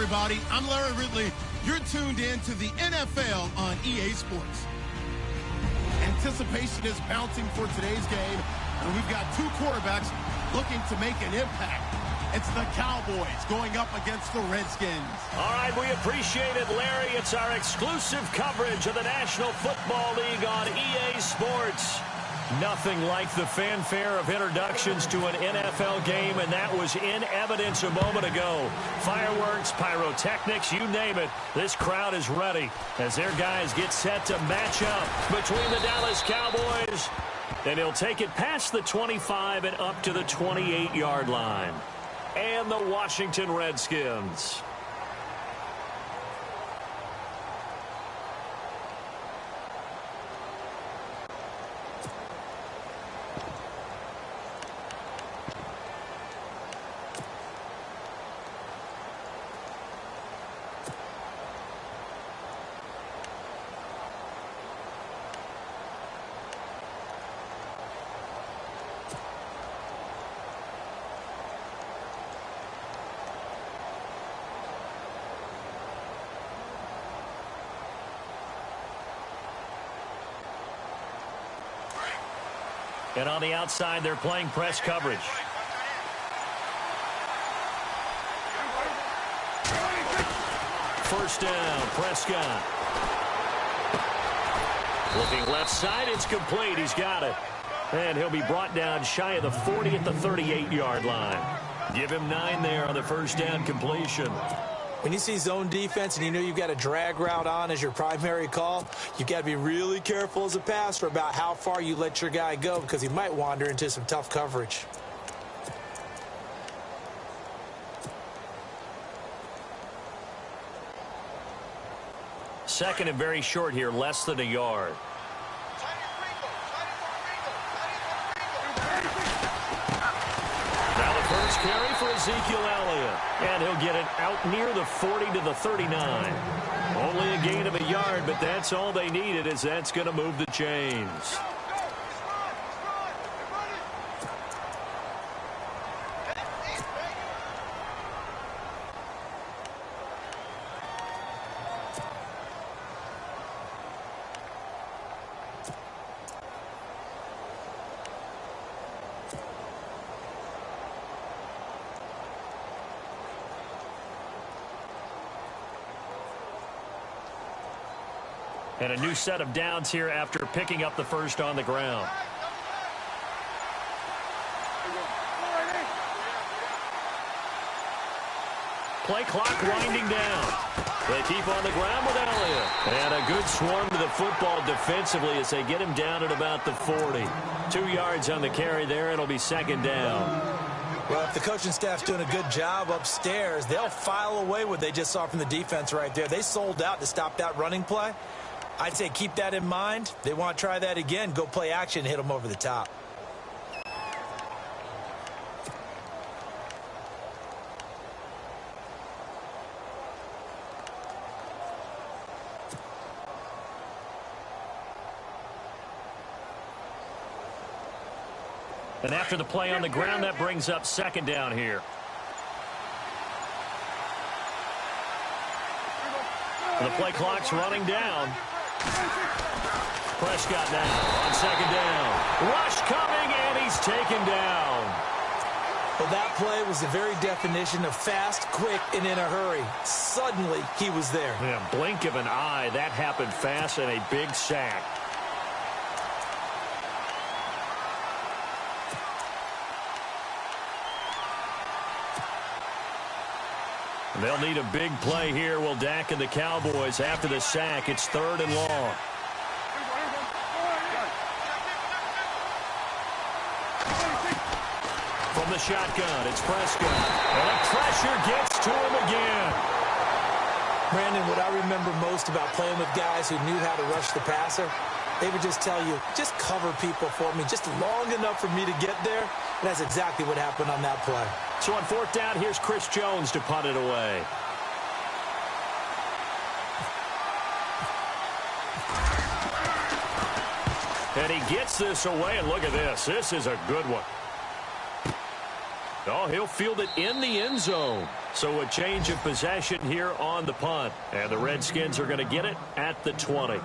everybody. I'm Larry Ridley. You're tuned in to the NFL on EA Sports. Anticipation is mounting for today's game, and we've got two quarterbacks looking to make an impact. It's the Cowboys going up against the Redskins. All right, we appreciate it, Larry. It's our exclusive coverage of the National Football League on EA Sports. Nothing like the fanfare of introductions to an NFL game, and that was in evidence a moment ago. Fireworks, pyrotechnics, you name it. This crowd is ready as their guys get set to match up between the Dallas Cowboys. And he'll take it past the 25 and up to the 28-yard line. And the Washington Redskins. And on the outside, they're playing press coverage. First down, Prescott. Looking left side, it's complete. He's got it. And he'll be brought down shy of the 40 at the 38-yard line. Give him 9 there on the first down completion. When you see zone defense and you know you've got a drag route on as your primary call, you've got to be really careful as a passer about how far you let your guy go because he might wander into some tough coverage. Second and very short here, less than a yard. First carry for Ezekiel Elliott. And he'll get it out near the 40 to the 39. Only a gain of a yard, but that's all they needed, as that's going to move the chains. And a new set of downs here after picking up the first on the ground. Play clock winding down. They keep on the ground with Elliott. And a good swarm to the football defensively as they get him down at about the 40. 2 yards on the carry there. It'll be second down. Well, if the coaching staff's doing a good job upstairs, they'll file away what they just saw from the defense right there. They sold out to stop that running play. I'd say keep that in mind. They want to try that again. Go play action, hit them over the top. And after the play on the ground, that brings up second down here. The play clock's running down. Prescott now on second down. Rush coming, and he's taken down. Well, that play was the very definition of fast, quick, and in a hurry. Suddenly, he was there. Yeah, blink of an eye. That happened fast and a big sack. They'll need a big play here, will Dak and the Cowboys. After the sack, it's third and long. From the shotgun, it's Prescott. And the pressure gets to him again. Brandon, what I remember most about playing with guys who knew how to rush the passer, they would just tell you, just cover people for me, just long enough for me to get there. And that's exactly what happened on that play. So on fourth down, here's Chris Jones to punt it away. And he gets this away, and look at this. This is a good one. Oh, he'll field it in the end zone. So a change of possession here on the punt. And the Redskins are going to get it at the 20.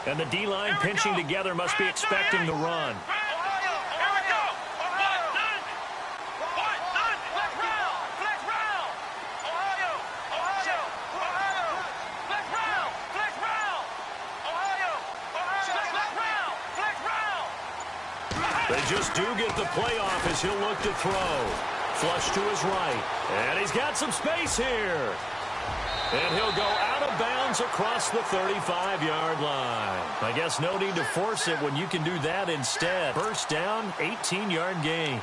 And the D-line pinching together must be expecting the run. They just do get the playoff as he'll look to throw. Flush to his right. And he's got some space here. And he'll go out of bounds across the 35-yard line. I guess no need to force it when you can do that instead. First down, 18-yard gain.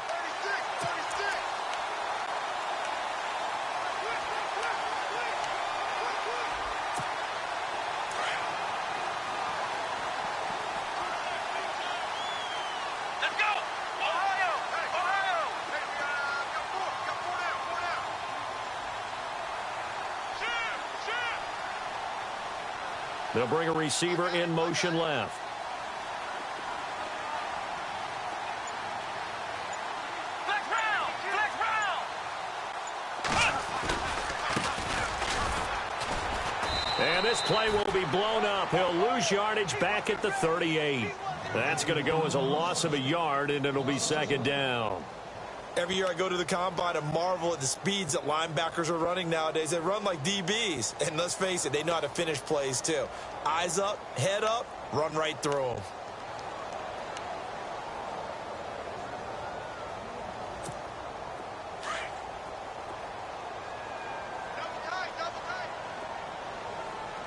They'll bring a receiver in motion left. And this play will be blown up. He'll lose yardage back at the 38. That's going to go as a loss of a yard, and it'll be second down. Every year I go to the combine and marvel at the speeds that linebackers are running nowadays. They run like DBs. And let's face it, they know how to finish plays too. Eyes up, head up, run right through them.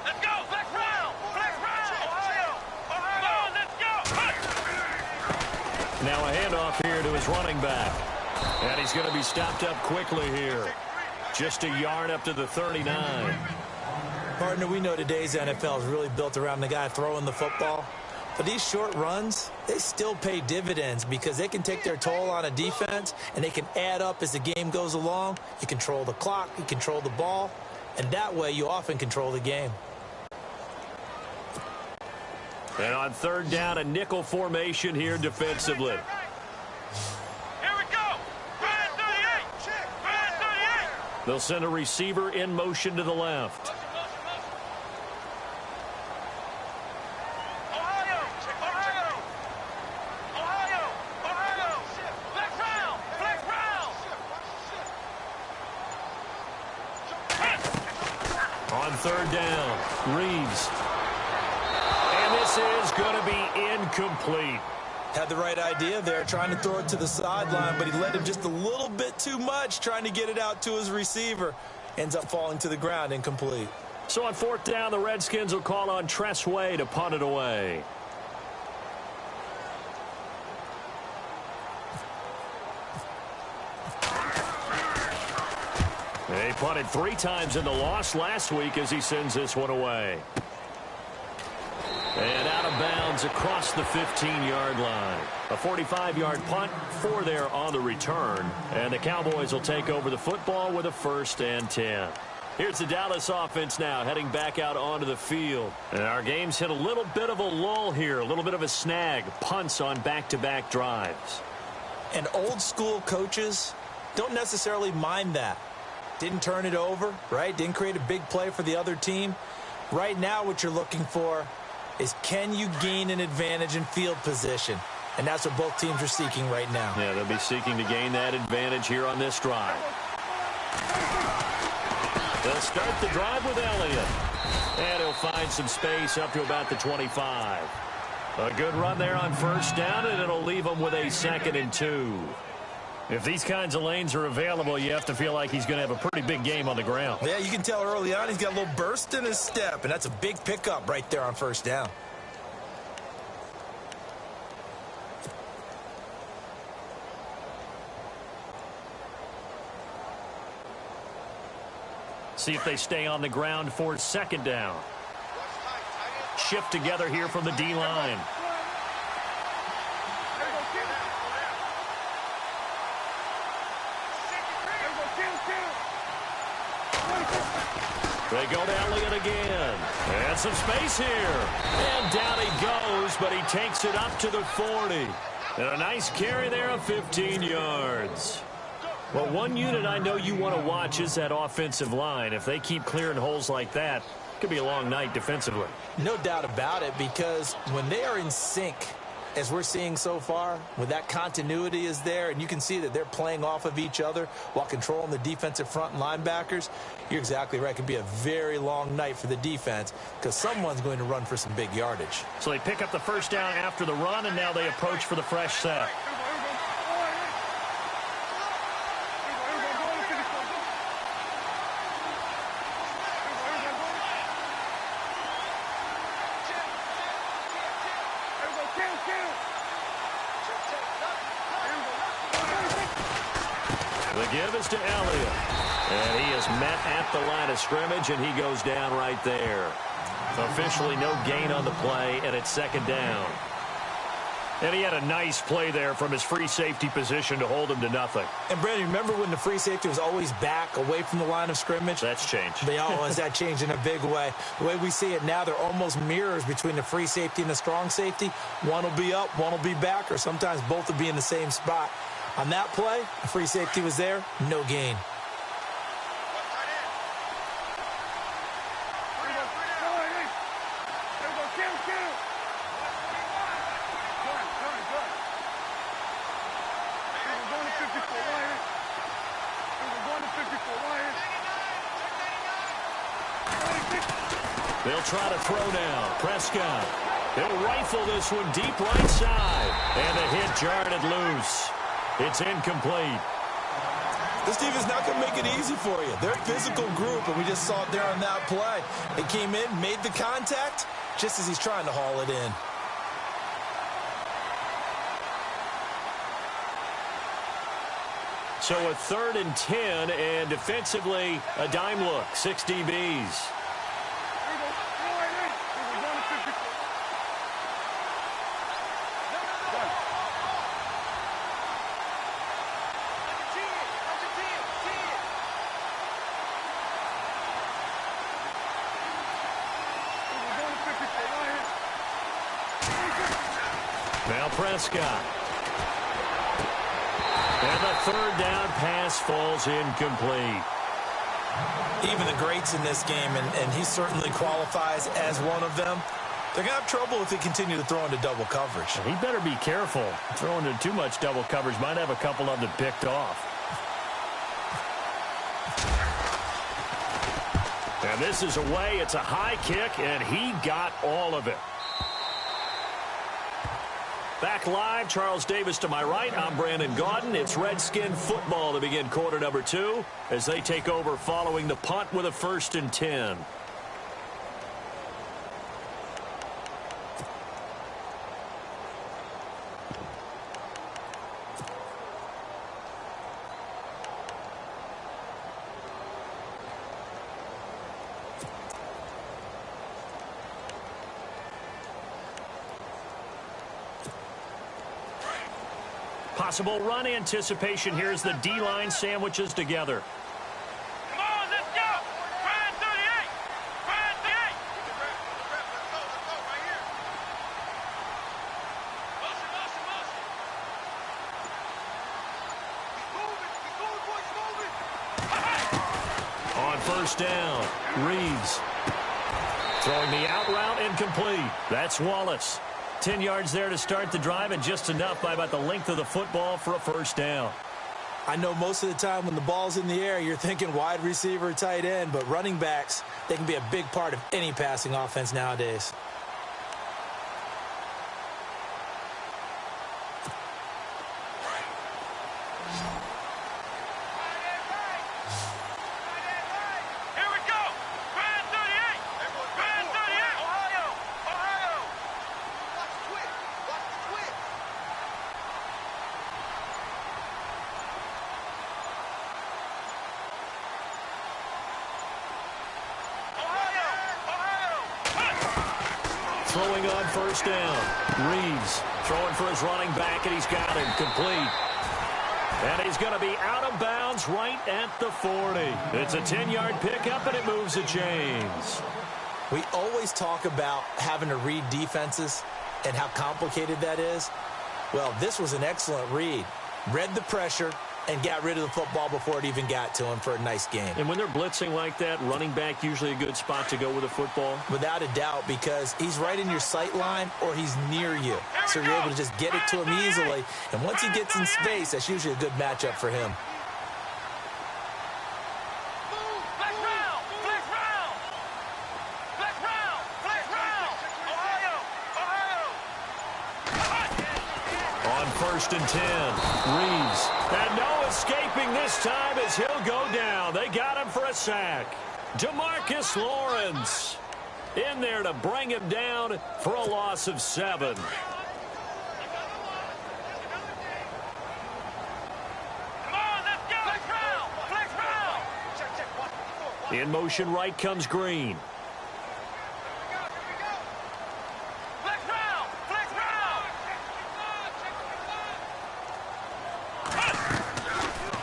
Let's go! Flex round! Flex round! Ohio! Ohio! Let's go! Now a handoff here to his running back. And he's going to be stopped up quickly here. Just a yard up to the 39. Partner, we know today's NFL is really built around the guy throwing the football. But these short runs, they still pay dividends because they can take their toll on a defense and they can add up as the game goes along. You control the clock, you control the ball, and that way you often control the game. And on third down, a nickel formation here defensively. They'll send a receiver in motion to the left. Ohio! Ohio! Ohio! Ohio! Flex round! Flex round! On third down, Reeves. And this is going to be incomplete. Had the right idea there, trying to throw it to the sideline, but he led him just a little bit too much, trying to get it out to his receiver. Ends up falling to the ground, incomplete. So on fourth down, the Redskins will call on Tress Way to punt it away. They punted 3 times in the loss last week as he sends this one away. And out of bounds across the 15-yard line. A 45-yard punt, 4 there on the return. And the Cowboys will take over the football with a 1st and 10. Here's the Dallas offense now heading back out onto the field. And our game's hit a little bit of a lull here, a little bit of a snag. Punts on back-to-back drives. And old school coaches don't necessarily mind that. Didn't turn it over, right? Didn't create a big play for the other team. Right now what you're looking for is can you gain an advantage in field position? And that's what both teams are seeking right now. Yeah, they'll be seeking to gain that advantage here on this drive. They'll start the drive with Elliott. And he'll find some space up to about the 25. A good run there on first down, and it'll leave him with a 2nd and 2. If these kinds of lanes are available, you have to feel like he's going to have a pretty big game on the ground. Yeah, you can tell early on he's got a little burst in his step, and that's a big pickup right there on first down. See if they stay on the ground for second down. Shift together here from the D-line. They go to Elliott again. And some space here. And down he goes, but he takes it up to the 40. And a nice carry there of 15 yards. Well, one unit I know you want to watch is that offensive line. If they keep clearing holes like that, it could be a long night defensively. No doubt about it, because when they are in sync, as we're seeing so far, when that continuity is there, and you can see that they're playing off of each other while controlling the defensive front and linebackers, you're exactly right. It could be a very long night for the defense because someone's going to run for some big yardage. So they pick up the first down after the run, and now they approach for the fresh set. The give is to Elliott. And he is met at the line of scrimmage, and he goes down right there. Officially no gain on the play, and it's second down. And he had a nice play there from his free safety position to hold him to nothing. And, Brandon, remember when the free safety was always back away from the line of scrimmage? That's changed. That changed in a big way. The way we see it now, they're almost mirrors between the free safety and the strong safety. One will be up, one will be back, or sometimes both will be in the same spot. On that play, the free safety was there, no gain. They'll try to throw now. Prescott. They'll rifle this one deep right side. And the hit jarred it loose. It's incomplete. This team is not going to make it easy for you. They're a physical group, and we just saw it there on that play. They came in, made the contact, just as he's trying to haul it in. So a 3rd and 10, and defensively, a dime look. 6 DBs. Now Prescott. And the 3rd down pass falls incomplete. Even the greats in this game, and he certainly qualifies as one of them, they're going to have trouble if they continue to throw into double coverage. He better be careful. Throwing into too much double coverage might have a couple of them picked off. And this is away. It's a high kick, and he got all of it. Back live, Charles Davis to my right. I'm Brandon Gaudin. It's Redskin football to begin quarter number 2 as they take over following the punt with a 1st and 10. Possible run anticipation. Here's the D-line sandwiches together. Come on, let's go. Brian 38. Brian 38. Let's go right here. Motion, motion, motion. He's moving, boys, moving. On 1st down, Reeves. Throwing the out route incomplete. That's Wallace. 10 yards there to start the drive, and just enough by about the length of the football for a 1st down. I know most of the time when the ball's in the air, you're thinking wide receiver, tight end, but running backs, they can be a big part of any passing offense nowadays. throwing on first down. Reeves throwing for his running back, and he's got him complete. And he's going to be out of bounds right at the 40. It's a 10-yard pickup, and it moves the chains. We always talk about having to read defenses and how complicated that is. Well, this was an excellent read. Read the pressure and got rid of the football before it even got to him for a nice game. And when they're blitzing like that, running back usually a good spot to go with the football? Without a doubt, because he's right in your sight line or he's near you. So you're able to just get it to him easily. And once he gets in space, that's usually a good matchup for him. First and 10. Reeves. And no escaping this time as he'll go down. They got him for a sack. DeMarcus Lawrence in there to bring him down for a loss of 7. Come on, let's go. Flex round. In motion right comes Green.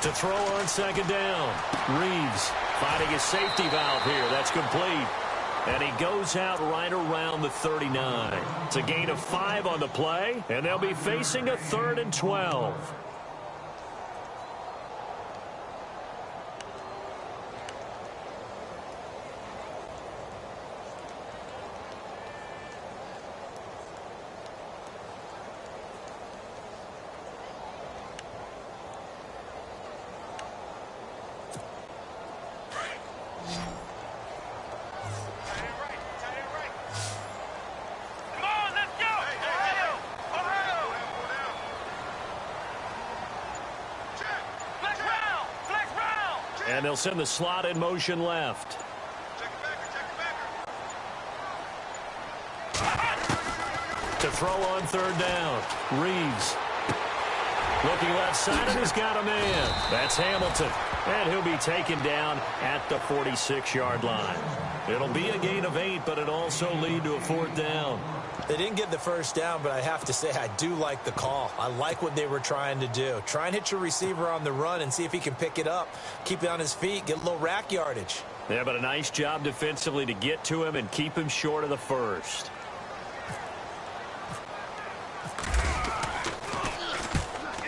To throw on second down. Reeves finding his safety valve here. That's complete. And he goes out right around the 39. It's a gain of 5 on the play, and they'll be facing a 3rd and 12. And they'll send the slot in motion left. To throw on third down. Reeves. Looking left side, and he's got a man. That's Hamilton. And he'll be taken down at the 46-yard line. It'll be a gain of 8, but it'll also lead to a 4th down. They didn't get the first down, but I have to say I do like the call. I like what they were trying to do. Try and hit your receiver on the run and see if he can pick it up. Keep it on his feet, get a little rack yardage. Yeah, but a nice job defensively to get to him and keep him short of the first.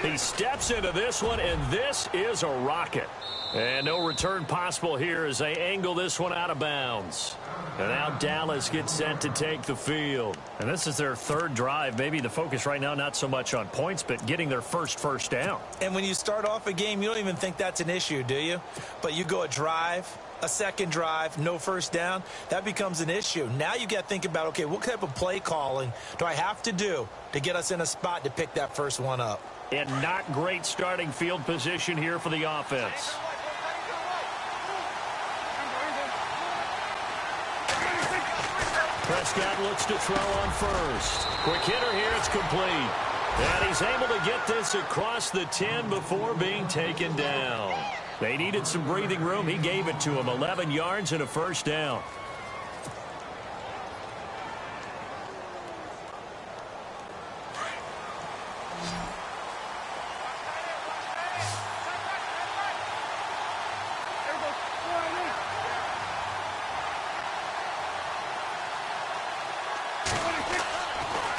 He steps into this one, and this is a rocket. And no return possible here as they angle this one out of bounds. And now Dallas gets set to take the field. And this is their 3rd drive. Maybe the focus right now not so much on points, but getting their first down. And when you start off a game, you don't even think that's an issue, do you? But you go a drive, a second drive, no first down, that becomes an issue. Now you got to think about, okay, what type of play calling do I have to do to get us in a spot to pick that first one up? And not great starting field position here for the offense. Prescott looks to throw on first. Quick hitter here, it's complete. And he's able to get this across the 10 before being taken down. They needed some breathing room. He gave it to him. 11 yards and a first down.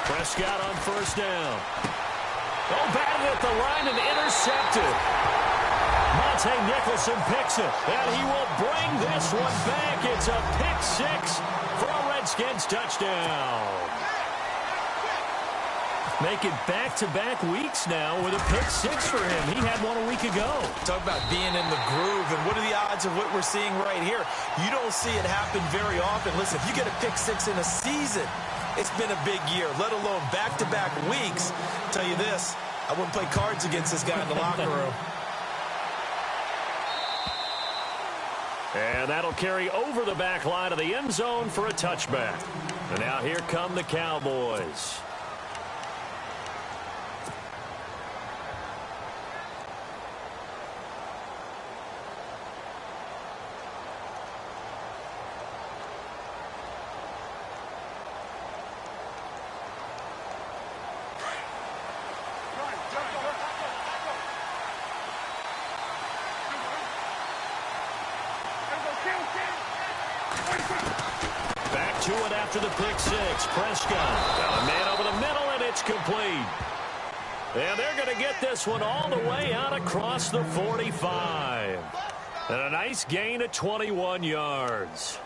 Prescott on first down. Oh, batted at the line and intercepted. Monte Nicholson picks it, and he will bring this one back. It's a pick 6 for a Redskins touchdown. Making back-to-back weeks now with a pick 6 for him. He had one a week ago. Talk about being in the groove, and what are the odds of what we're seeing right here? You don't see it happen very often. Listen, if you get a pick 6 in a season, it's been a big year, let alone back-to-back weeks. I'll tell you this, I wouldn't play cards against this guy in the locker room. And that'll carry over the back line of the end zone for a touchback. And now here come the Cowboys. to it after the pick six. Prescott got a man over the middle, and it's complete. And they're going to get this one all the way out across the 45. And a nice gain of 21 yards.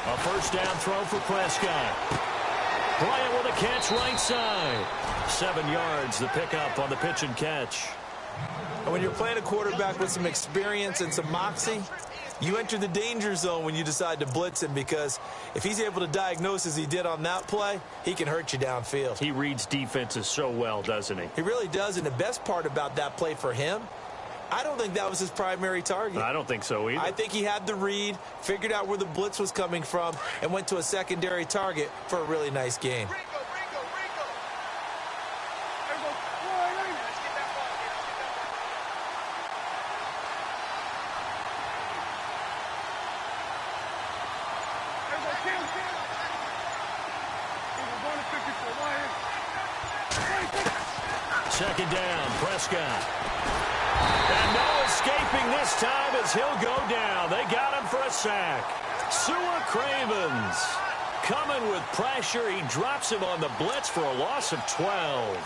A first down throw for Prescott. Bryant with a catch right side. 7 yards, the pickup on the pitch and catch. And when you're playing a quarterback with some experience and some moxie, you enter the danger zone when you decide to blitz him, because if he's able to diagnose as he did on that play, he can hurt you downfield. He reads defenses so well, doesn't he? He really does, and the best part about that play for him, I don't think that was his primary target. I don't think so either. I think he had the read, figured out where the blitz was coming from, and went to a secondary target for a really nice gain. Second down, Prescott. And no escaping this time as he'll go down. They got him for a sack. Sua Cravens coming with pressure. He drops him on the blitz for a loss of 12.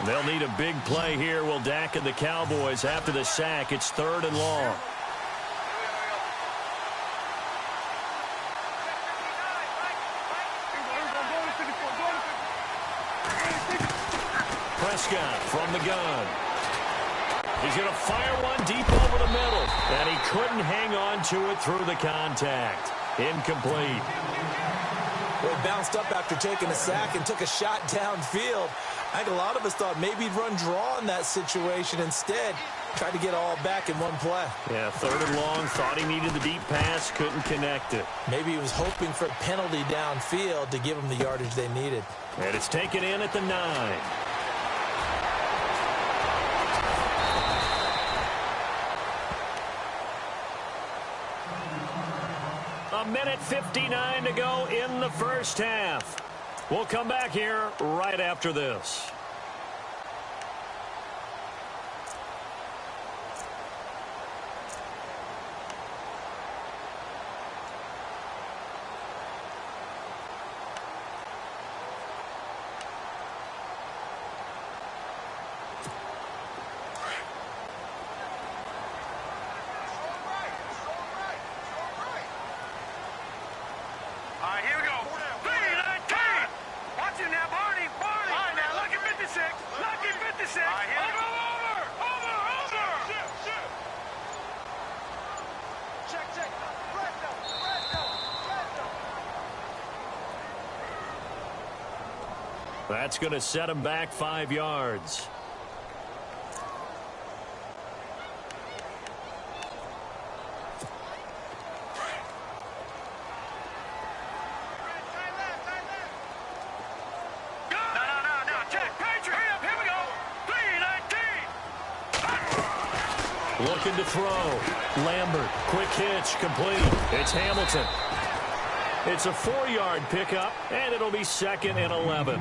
They'll need a big play here. Will Dak and the Cowboys after the sack. It's 3rd and long. Prescott from the gun. He's going to fire one deep over the middle. And he couldn't hang on to it through the contact. Incomplete. Well, he bounced up after taking a sack and took a shot downfield. I think a lot of us thought maybe he'd run draw in that situation. Instead, tried to get all back in one play. Yeah, 3rd and long. Thought he needed the deep pass. Couldn't connect it. Maybe he was hoping for a penalty downfield to give him the yardage they needed. And it's taken in at the 9. A minute 59 to go in the first half. We'll come back here right after this. That's going to set him back 5 yards. Looking to throw. Lambert, quick hitch, complete. It's Hamilton. It's a 4-yard pickup, and it'll be 2nd and 11.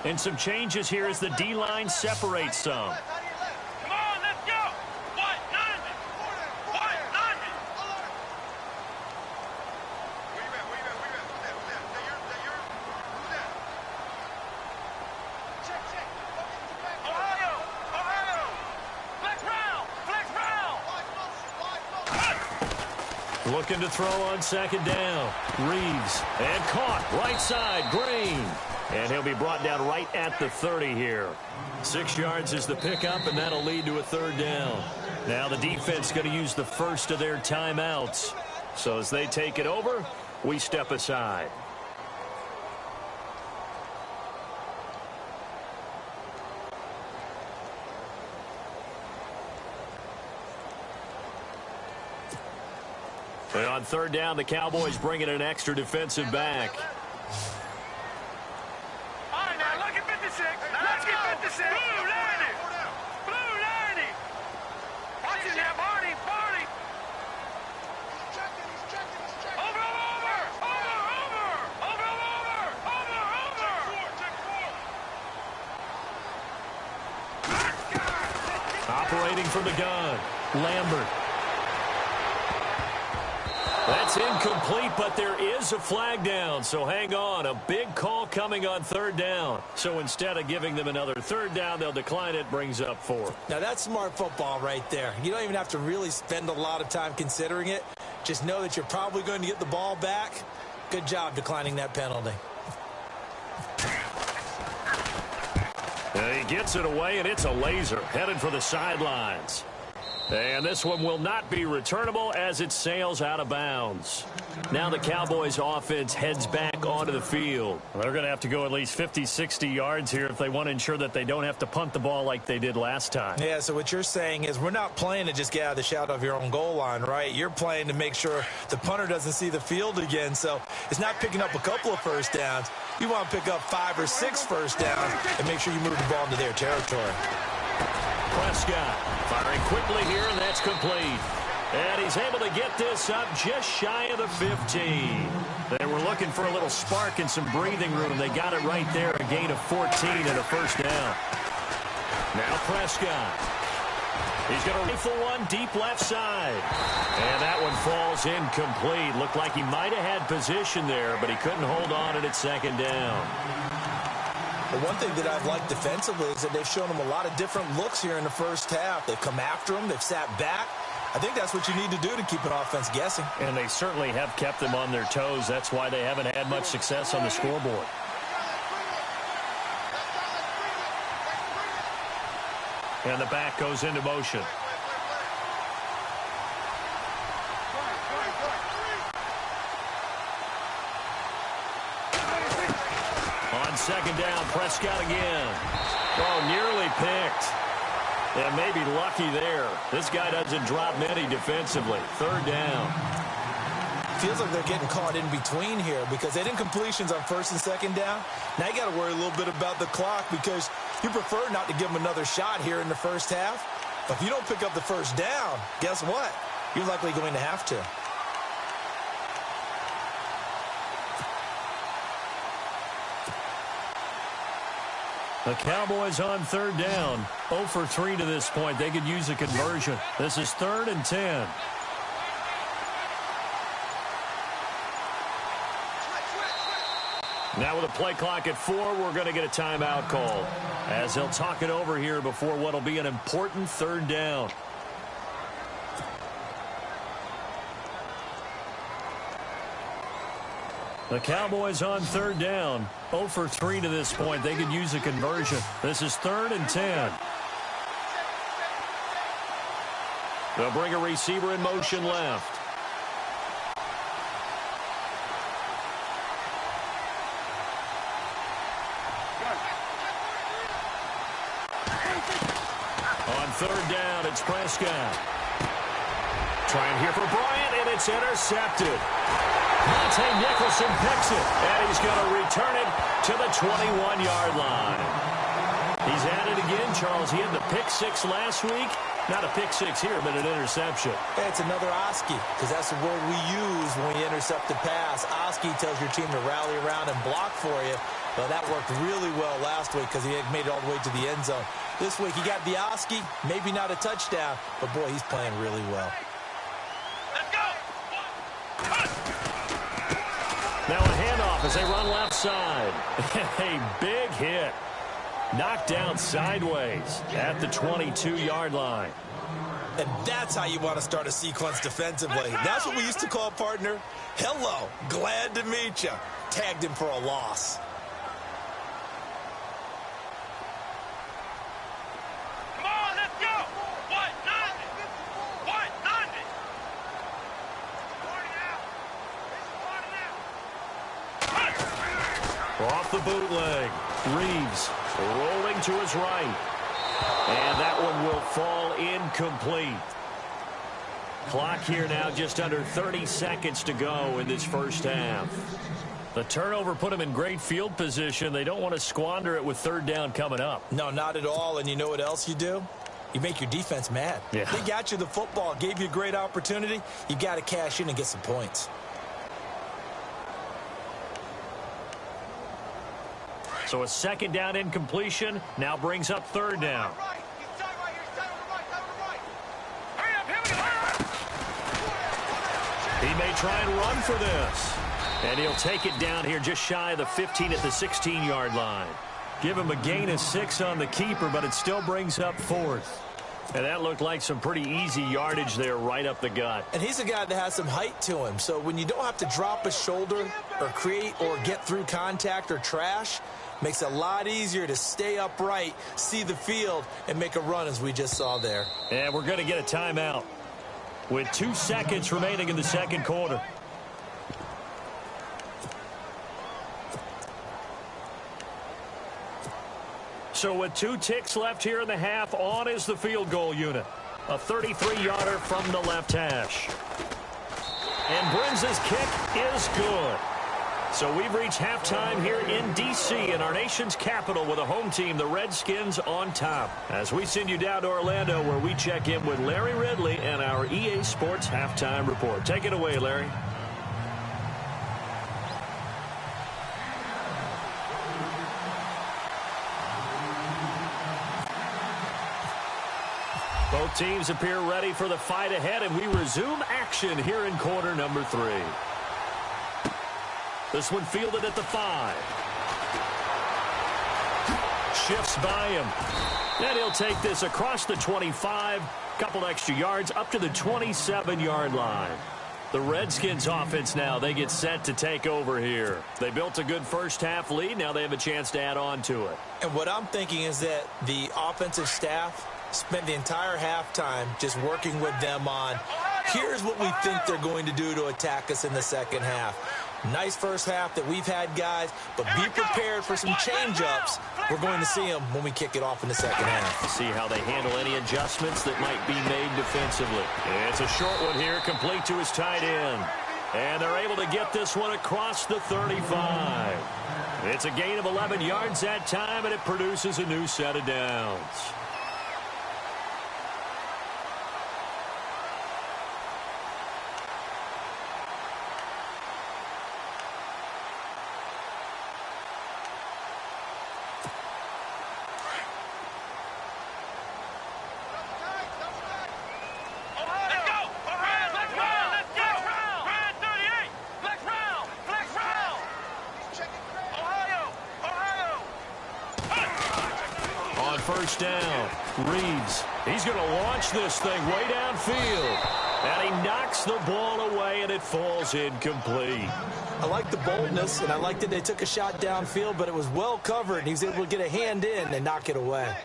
And some changes here as the D-line separates some. looking to throw on second down. Reeves, and caught right side, Green. And he'll be brought down right at the 30 here. 6 yards is the pickup, and that'll lead to a third down. Now the defense going to use the first of their timeouts. So as they take it over, we step aside. And on third down, the Cowboys bring in an extra defensive back. All right, now look at 56. Let's get 56. Blue 90. Blue 90. Watch it now, Barney. Barney. He's checking. Over. Operating from the gun, Lambert. That's incomplete, but there is a flag down, so hang on. A big call coming on third down. So instead of giving them another third down, they'll decline it, brings up 4. Now, that's smart football right there. You don't even have to really spend a lot of time considering it. Just know that you're probably going to get the ball back. Good job declining that penalty. And he gets it away, and it's a laser headed for the sidelines. And this one will not be returnable as it sails out of bounds. Now the Cowboys offense heads back onto the field. They're going to have to go at least 50, 60 yards here if they want to ensure that they don't have to punt the ball like they did last time. Yeah, so what you're saying is we're not playing to just get out of the shadow of your own goal line, right? You're playing to make sure the punter doesn't see the field again. So it's not picking up a couple of first downs. You want to pick up 5 or 6 first downs and make sure you move the ball into their territory. Prescott firing quickly here, and that's complete. And he's able to get this up just shy of the 15. They were looking for a little spark and some breathing room. They got it right there, a gain of 14 and a first down. Now Prescott. He's going to rifle one deep left side. And that one falls incomplete. Looked like he might have had position there, but he couldn't hold on at second down. But one thing that I've liked defensively is that they've shown them a lot of different looks here in the first half. They've come after them. They've sat back. I think that's what you need to do to keep an offense guessing. And they certainly have kept them on their toes. That's why they haven't had much success on the scoreboard. And the back goes into motion. On second down, Prescott again. Oh, nearly picked. And maybe lucky there. This guy doesn't drop many defensively. Third down. Feels like they're getting caught in between here because they didn't completions on first and second down. Now you got to worry a little bit about the clock because you prefer not to give them another shot here in the first half. But if you don't pick up the first down, guess what? You're likely going to have to. The Cowboys on third down. 0 for 3 to this point. They could use a conversion. This is 3rd and 10. Now with a play clock at 4, we're going to get a timeout call as they'll talk it over here before what will be an important third down. The Cowboys on third down. 0 for 3 to this point. They could use a conversion. This is 3rd and 10. They'll bring a receiver in motion left. On third down, it's Prescott. Trying here for Bryant, and it's intercepted. Monte Nicholson picks it, and he's going to return it to the 21-yard line. He's at it again, Charles. He had the pick 6 last week. Not a pick 6 here, but an interception. Hey, it's another Oski, because that's the word we use when we intercept the pass. Oski tells your team to rally around and block for you. But that worked really well last week because he had made it all the way to the end zone. This week he got the Oski, maybe not a touchdown, but boy, he's playing really well. Let's go. Now a handoff as they run left side. A big hit. Knocked down sideways at the 22-yard line. And that's how you want to start a sequence defensively. That's what we used to call, partner, hello, glad to meet you. Tagged him for a loss. Come on, let's go. What? Nothing. What? Nothing. Off the bootleg. Reeves rolling to his right. And that one will fall incomplete. Clock here now just under 30 seconds to go in this first half. The turnover put them in great field position. They don't want to squander it with third down coming up. No, not at all. And you know what else you do? You make your defense mad. Yeah. They got you the football, gave you a great opportunity. You got to cash in and get some points. So a second down incompletion now brings up third down. He may try and run for this. And he'll take it down here just shy of the 15 at the 16-yard line. Give him a gain of 6 on the keeper, but it still brings up fourth. And that looked like some pretty easy yardage there right up the gut. And he's a guy that has some height to him. So when you don't have to drop a shoulder or create or get through contact or trash, makes it a lot easier to stay upright, see the field, and make a run as we just saw there. And we're going to get a timeout with 2 seconds remaining in the second quarter. So with 2 ticks left here in the half, on is the field goal unit. A 33-yarder from the left hash. And Brinz's kick is good. So we've reached halftime here in D.C. in our nation's capital with a home team, the Redskins, on top. As we send you down to Orlando where we check in with Larry Ridley and our EA Sports Halftime Report. Take it away, Larry. Both teams appear ready for the fight ahead, and we resume action here in quarter number 3. This one fielded at the 5. Shifts by him. And he'll take this across the 25. Couple extra yards up to the 27-yard line. The Redskins offense now, they get set to take over here. They built a good first half lead. Now they have a chance to add on to it. And what I'm thinking is that the offensive staff spent the entire halftime just working with them on, here's what we think they're going to do to attack us in the second half. Nice first half that we've had, guys, but be prepared for some change-ups. We're going to see them when we kick it off in the second half. See how they handle any adjustments that might be made defensively. It's a short one here, complete to his tight end. And they're able to get this one across the 35. It's a gain of 11 yards that time, and it produces a new set of downs. First down. Reeves. He's going to launch this thing way downfield. And he knocks the ball away, and it falls incomplete. I like the boldness, and I like that they took a shot downfield, but it was well covered, and he was able to get a hand in and knock it away.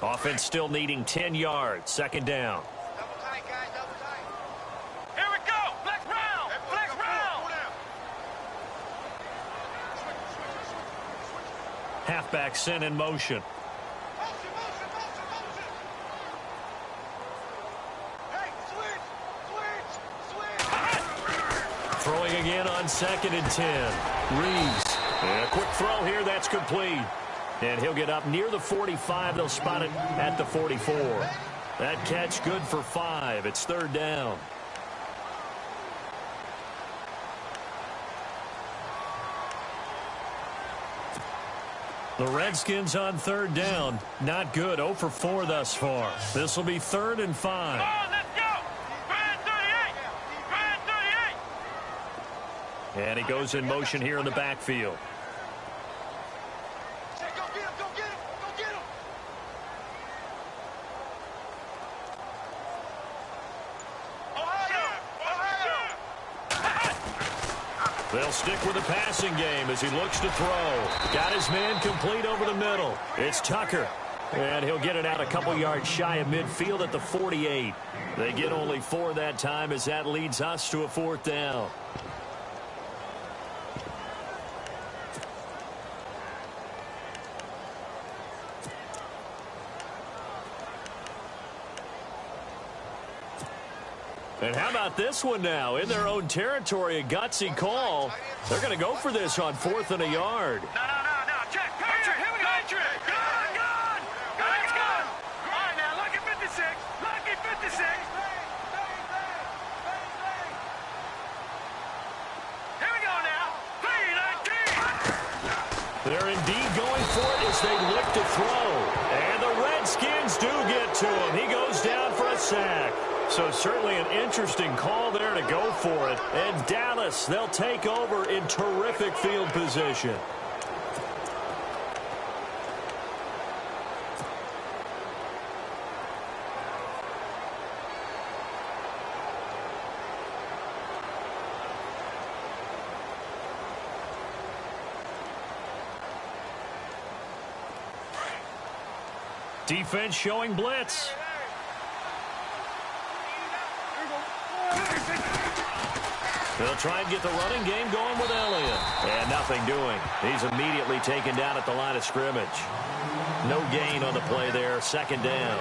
Offense still needing 10 yards. Second down. Halfback sent in motion. Throwing again on second and 10. Reeves. And a quick throw here. That's complete. And he'll get up near the 45. They'll spot it at the 44. That catch good for 5. It's third down. The Redskins on third down. Not good. 0 for 4 thus far. This will be 3rd and 5. Come on, let's go. Brand 38. Brand 38. And he goes in motion here in the backfield. They'll stick with the passing game as he looks to throw. Got his man complete over the middle. It's Tucker. And he'll get it out a couple yards shy of midfield at the 48. They get only 4 that time as that leads us to a 4th down. And how about this one now? In their own territory, a gutsy call. They're going to go for this on 4th and a yard. No. Check. Here we go. Gone. Let's go. All right, now, lucky 56. Lucky 56. Here we go now. 3-19. They're indeed going for it as they look to throw. And the Redskins do get to him. He goes down for a sack. So certainly an interesting call there to go for it. And Dallas, they'll take over in terrific field position. Defense showing blitz. They'll try and get the running game going with Elliott. And nothing doing. He's immediately taken down at the line of scrimmage. No gain on the play there. 2nd down.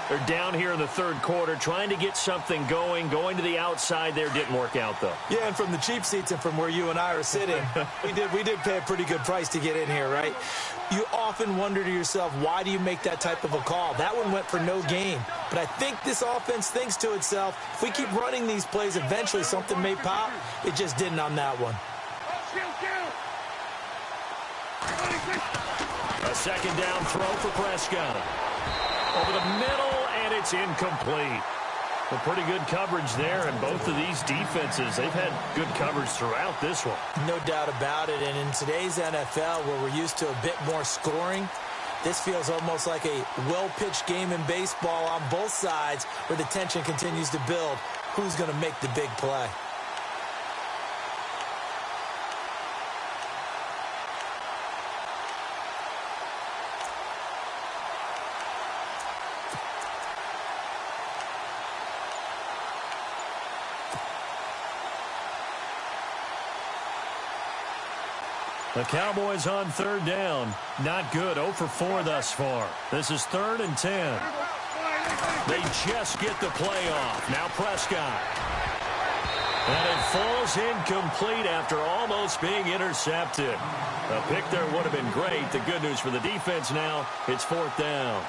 They're down here in the 3rd quarter trying to get something going. Going to the outside there didn't work out, though. Yeah, and from the cheap seats and from where you and I are sitting, we did pay a pretty good price to get in here, right? You often wonder to yourself, why do you make that type of a call? That one went for no gain. But I think this offense thinks to itself, if we keep running these plays, eventually something may pop. It just didn't on that one. A 2nd down throw for Prescott. Over the middle, and it's incomplete. Well, pretty good coverage there, and both of these defenses, they've had good coverage throughout this one. No doubt about it, and in today's NFL, where we're used to a bit more scoring, this feels almost like a well-pitched game in baseball on both sides where the tension continues to build. Who's going to make the big play? The Cowboys on 3rd down. Not good. 0 for 4 thus far. This is 3rd and 10. They just get the play off. Now Prescott. And it falls incomplete after almost being intercepted. A pick there would have been great. The good news for the defense now, it's 4th down.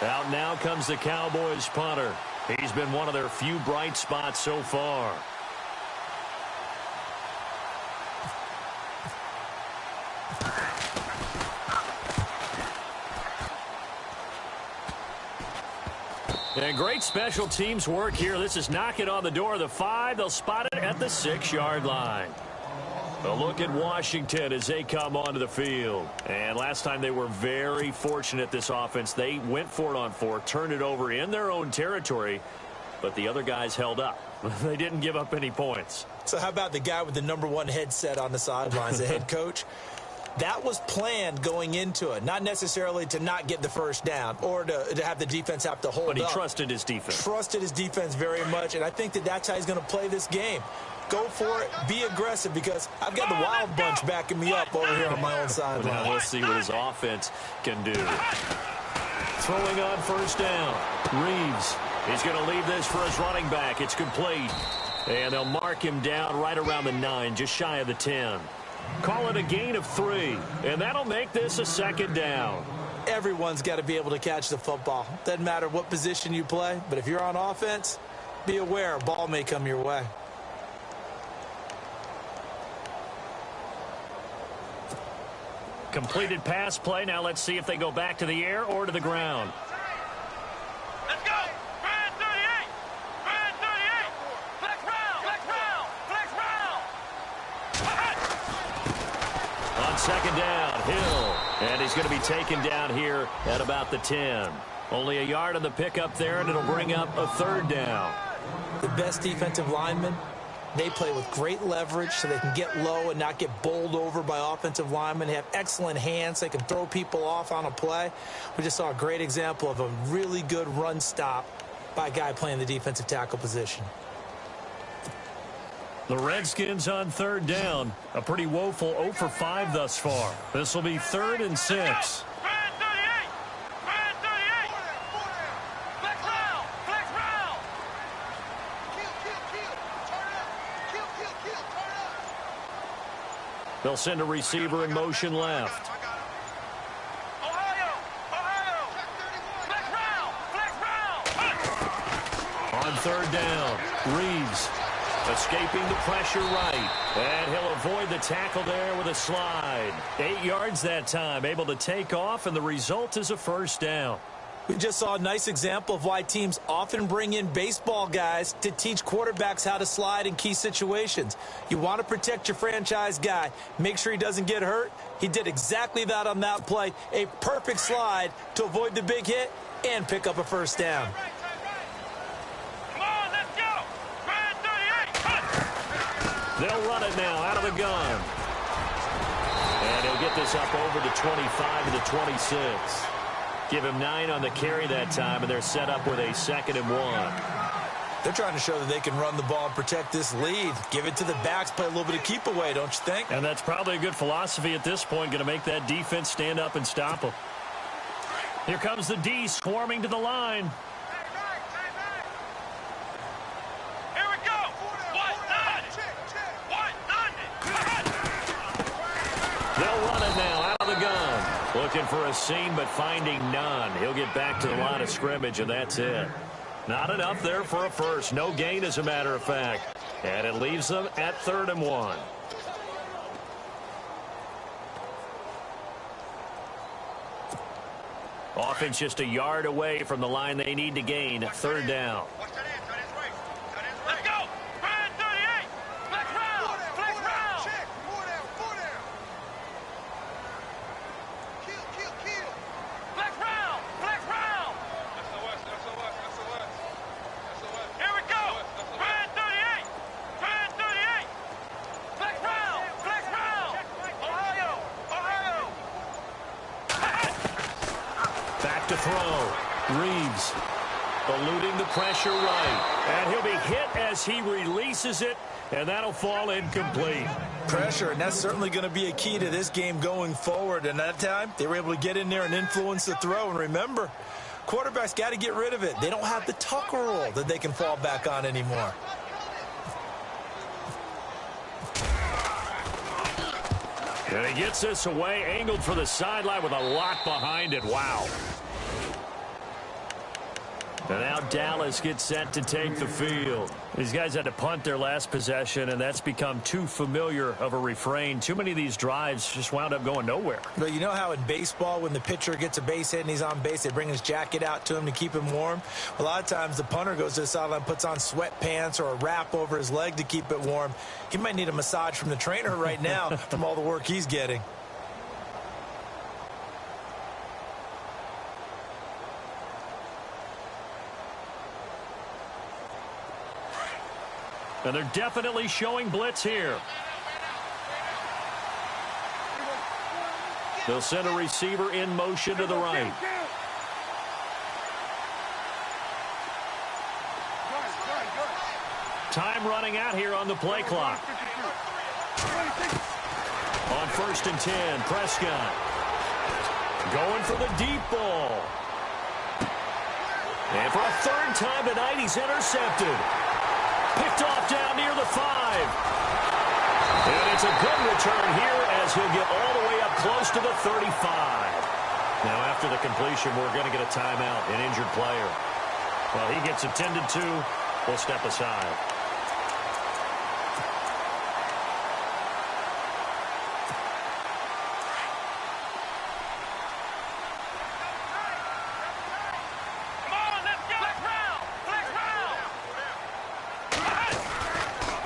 Out now comes the Cowboys punter. He's been one of their few bright spots so far. And great special teams work here. This is knocking on the door of the 5. They'll spot it at the 6-yard line. A look at Washington as they come onto the field. And last time they were very fortunate, this offense. They went for it on 4, turned it over in their own territory, but the other guys held up. They didn't give up any points. So how about the guy with the #1 headset on the sidelines, the head coach? That was planned going into it, not necessarily to not get the first down or to have the defense have to hold up. But he trusted his defense. Trusted his defense very much, and I think that's how he's going to play this game. Go for it. Be aggressive, because I've got the wild bunch backing me up over here on my own sideline. Now we'll see what his offense can do. Throwing on 1st down. Reeves. He's going to leave this for his running back. It's complete. And they'll mark him down right around the 9, just shy of the 10. Call it a gain of 3, and that'll make this a 2nd down. Everyone's got to be able to catch the football. Doesn't matter what position you play, but if you're on offense, be aware a ball may come your way. Completed pass play. Now let's see if they go back to the air or to the ground. Let's go. Brand 38. Brand 38. Flex round. Flex round. Flex round. On 2nd down, Hill. And he's going to be taken down here at about the 10. Only a yard on the pickup there, and it'll bring up a third down. The best defensive linemen, they play with great leverage so they can get low and not get bowled over by offensive linemen. They have excellent hands. They can throw people off on a play. We just saw a great example of a really good run stop by a guy playing the defensive tackle position. The Redskins on third down. A pretty woeful 0 for 5 thus far. This will be 3rd and 6. They'll send a receiver in motion left. On third down, Reeves escaping the pressure right. And he'll avoid the tackle there with a slide. 8 yards that time, able to take off, and the result is a first down. We just saw a nice example of why teams often bring in baseball guys to teach quarterbacks how to slide in key situations. You want to protect your franchise guy. Make sure he doesn't get hurt. He did exactly that on that play. A perfect slide to avoid the big hit and pick up a first down. Come on, let's go. They'll run it now out of the gun. And he'll get this up over the 25 to the 26. Give him 9 on the carry that time, and they're set up with a 2nd and 1. They're trying to show that they can run the ball and protect this lead. Give it to the backs, play a little bit of keep away, don't you think? And that's probably a good philosophy at this point, going to make that defense stand up and stop them. Here comes the D swarming to the line. Here we go. They'll run it now out of the gun. Looking for a seam, but finding none. He'll get back to the line of scrimmage, and that's it. Not enough there for a first. No gain, as a matter of fact. And it leaves them at 3rd and 1. Offense just a yard away from the line they need to gain. 3rd down. Let's go. Brand 38. Flex round. Flex round. Flex round. Flex round. Here we go. Brand 38. Brand 38. Flex round. Flex round. Ohio. Back to throw. Reeves eluding the pressure right. And he'll be hit as he releases it, and that'll fall incomplete. Pressure, and that's certainly going to be a key to this game going forward. And that time, they were able to get in there and influence the throw. And remember, quarterbacks got to get rid of it. They don't have the tuck rule that they can fall back on anymore. And he gets this away, angled for the sideline with a lot behind it. Wow. And now Dallas gets set to take the field. These guys had to punt their last possession, and that's become too familiar of a refrain. Too many of these drives just wound up going nowhere. But you know how in baseball, when the pitcher gets a base hit and he's on base, they bring his jacket out to him to keep him warm? A lot of times the punter goes to the sideline, puts on sweatpants or a wrap over his leg to keep it warm. He might need a massage from the trainer right now from all the work he's getting. And they're definitely showing blitz here. They'll send a receiver in motion to the right. Time running out here on the play clock. On 1st and 10, Prescott going for the deep ball. And for a 3rd time tonight, he's intercepted. Picked off down near the 5. And it's a good return here as he'll get all the way up close to the 35. Now, after the completion, we're going to get a timeout, an injured player. Well, he gets attended to. We'll step aside.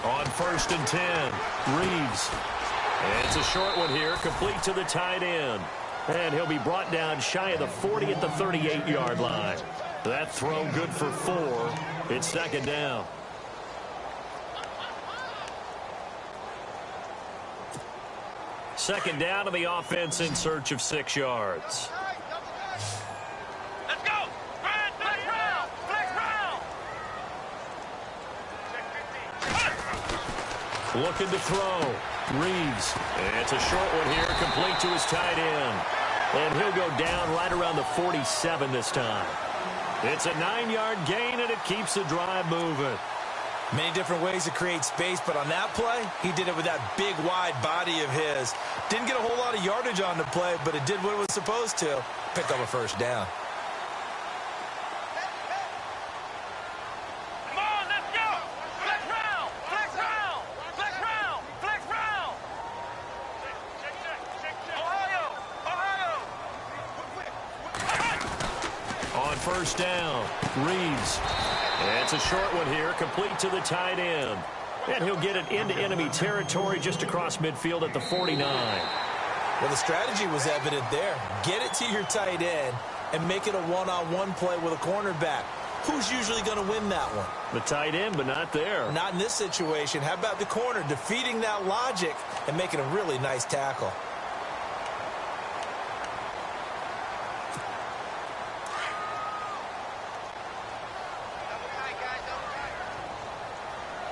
On 1st and 10, Reeves. And it's a short one here, complete to the tight end. And he'll be brought down shy of the 40 at the 38-yard line. That throw good for 4. It's second down. Second down to the offense in search of 6 yards. Let's go! Flex round! Flex round! Looking to throw. Reeves. And it's a short one here, complete to his tight end. And he'll go down right around the 47 this time. It's a 9-yard gain, and it keeps the drive moving. Many different ways to create space, but on that play, he did it with that big, wide body of his. Didn't get a whole lot of yardage on the play, but it did what it was supposed to. Pick up a first down. Come on, let's go! Flex round! Flex round! Flex round! Flex round! Ohio! Ohio! On first down, Reeves. And it's a short one here, complete to the tight end. And he'll get it into enemy territory just across midfield at the 49. Well, the strategy was evident there. Get it to your tight end and make it a one-on-one play with a cornerback. Who's usually going to win that one? The tight end, but not there. Not in this situation. How about the corner defeating that logic and making a really nice tackle?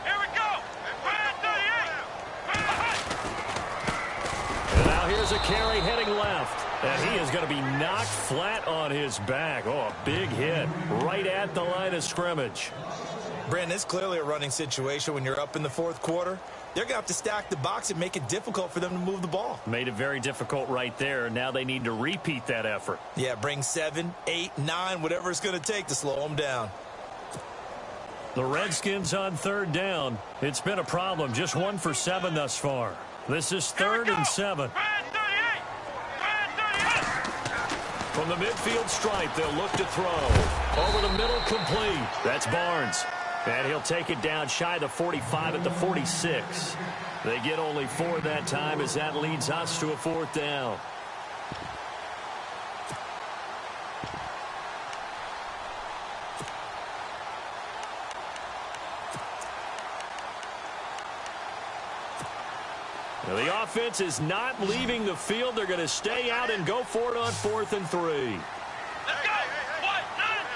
Here we go! And now here's a carry heading left. And he is going to be knocked flat on his back. Oh, a big hit right at the line of scrimmage. Brandon, it's clearly a running situation when you're up in the fourth quarter. They're going to have to stack the box and make it difficult for them to move the ball. Made it very difficult right there. Now they need to repeat that effort. Yeah, bring 7, 8, 9, whatever it's going to take to slow them down. The Redskins on third down. It's been a problem. Just 1 for 7 thus far. This is 3rd and 7. From the midfield stripe, they'll look to throw. Over the middle, complete. That's Barnes. And he'll take it down shy of the 45 at the 46. They get only 4 that time as that leads us to a 4th down. Now the offense is not leaving the field. They're going to stay out and go for it on 4th and 3. Let's go! What? None?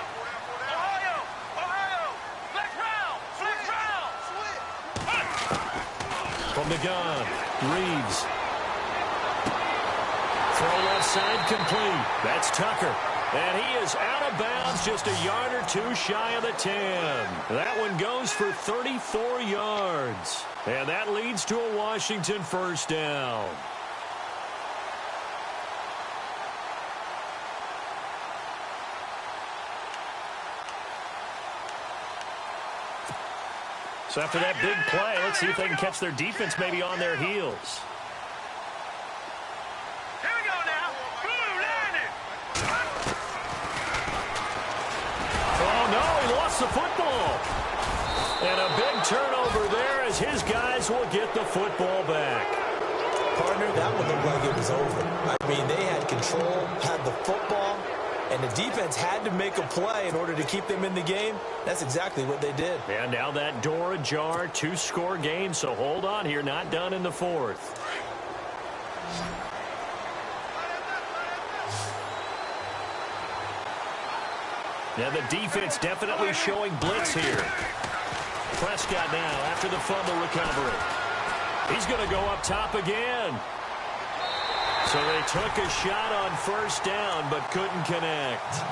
Ohio! Ohio! Flex round! Flex round! From the gun, Reeves. Throw left side complete. That's Tucker. And he is out of bounds just a yard or 2 shy of the 10. That one goes for 34 yards. And that leads to a Washington first down. So after that big play, let's see if they can catch their defense maybe on their heels. Here we go now. Blue landing. Oh, no, he lost the football. And a big turnover there as his guys will get the football back. Partner, that one looked like it was over. I mean, they had control, had the football, and the defense had to make a play in order to keep them in the game. That's exactly what they did. And now that door ajar, 2-score game, so hold on here, not done in the 4th. Now the defense definitely showing blitz here. Prescott now after the fumble recovery. He's going to go up top again. So they took a shot on first down but couldn't connect.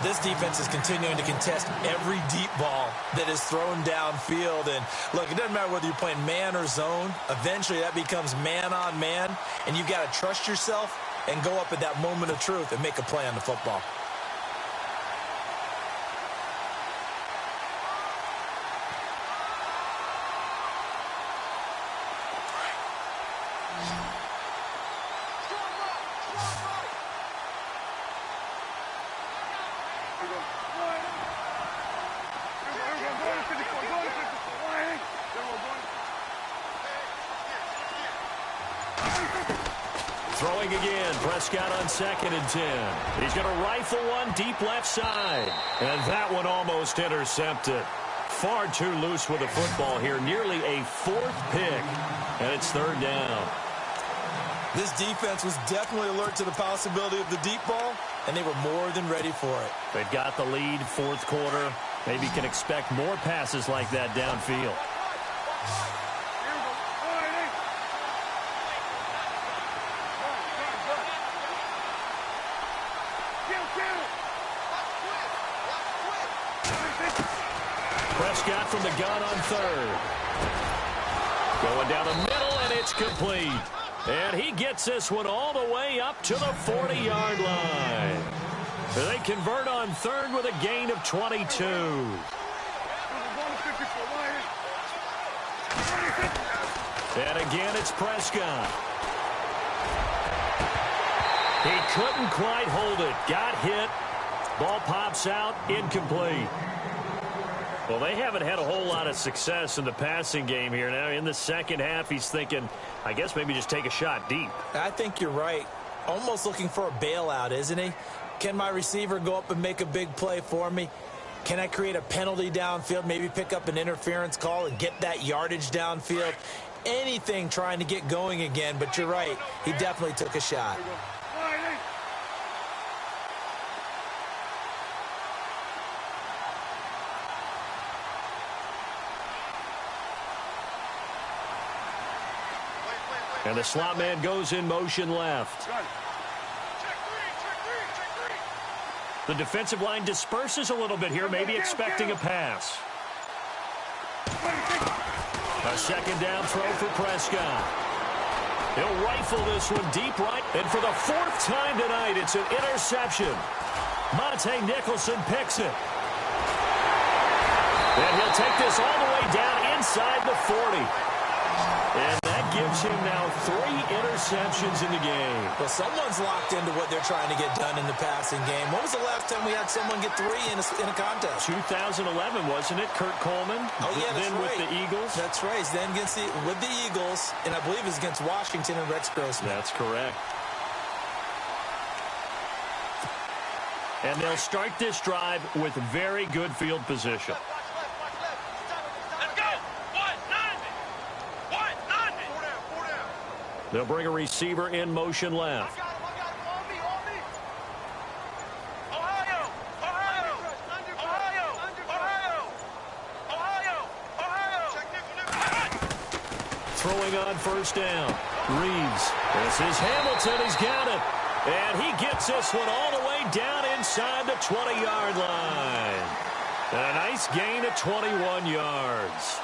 This defense is continuing to contest every deep ball that is thrown downfield. And look, it doesn't matter whether you're playing man or zone. Eventually that becomes man on man. And you've got to trust yourself and go up at that moment of truth and make a play on the football. Throwing again. Prescott on 2nd and 10. He's going to rifle one deep left side. And that one almost intercepted. Far too loose with the football here. Nearly a 4th pick. And it's 3rd down. This defense was definitely alert to the possibility of the deep ball, and they were more than ready for it. They've got the lead, 4th quarter. Maybe can expect more passes like that downfield. Prescott from the gun on 3rd. Going down the middle, and it's complete. And he gets this one all the way up to the 40-yard line. They convert on 3rd with a gain of 22. And again, it's Prescott. He couldn't quite hold it. Got hit. Ball pops out. Incomplete. Well, they haven't had a whole lot of success in the passing game here. Now, in the second half, he's thinking, I guess maybe just take a shot deep. I think you're right. Almost looking for a bailout, isn't he? Can my receiver go up and make a big play for me? Can I create a penalty downfield, maybe pick up an interference call and get that yardage downfield? Anything trying to get going again, but you're right. He definitely took a shot. And the slot man goes in motion left. The defensive line disperses a little bit here, maybe expecting a pass. A 2nd down throw for Prescott. He'll rifle this one deep right. And for the 4th time tonight, it's an interception. Monte Nicholson picks it. And he'll take this all the way down inside the 40. And that gives him now 3 interceptions in the game. Well, someone's locked into what they're trying to get done in the passing game. When was the last time we had someone get 3 in a contest? 2011, wasn't it? Kurt Coleman. Oh, yeah, that's then right. With the Eagles. That's right. Then with the Eagles, and I believe it's against Washington and Rex Grossman. That's correct. And they'll start this drive with very good field position. They'll bring a receiver in motion left. Throwing on 1st down. Reeves. This is Hamilton. He's got it. And he gets this one all the way down inside the 20-yard line. And a nice gain of 21 yards.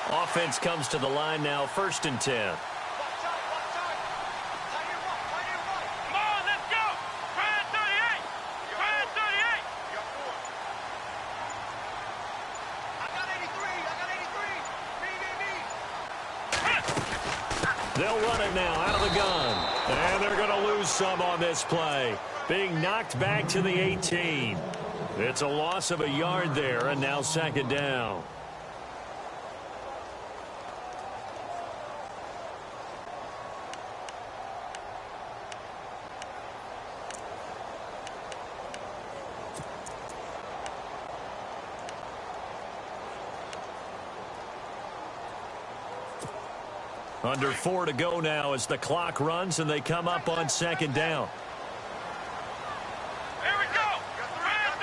Offense comes to the line now, 1st and 10. Come on, let's go! Brad 38! Brad 38! I got 83! Me! They'll run it now out of the gun. And they're going to lose some on this play. Being knocked back to the 18. It's a loss of a yard there, and now 2nd down. Under 4 to go now as the clock runs and they come up on 2nd down. Here we go! Brad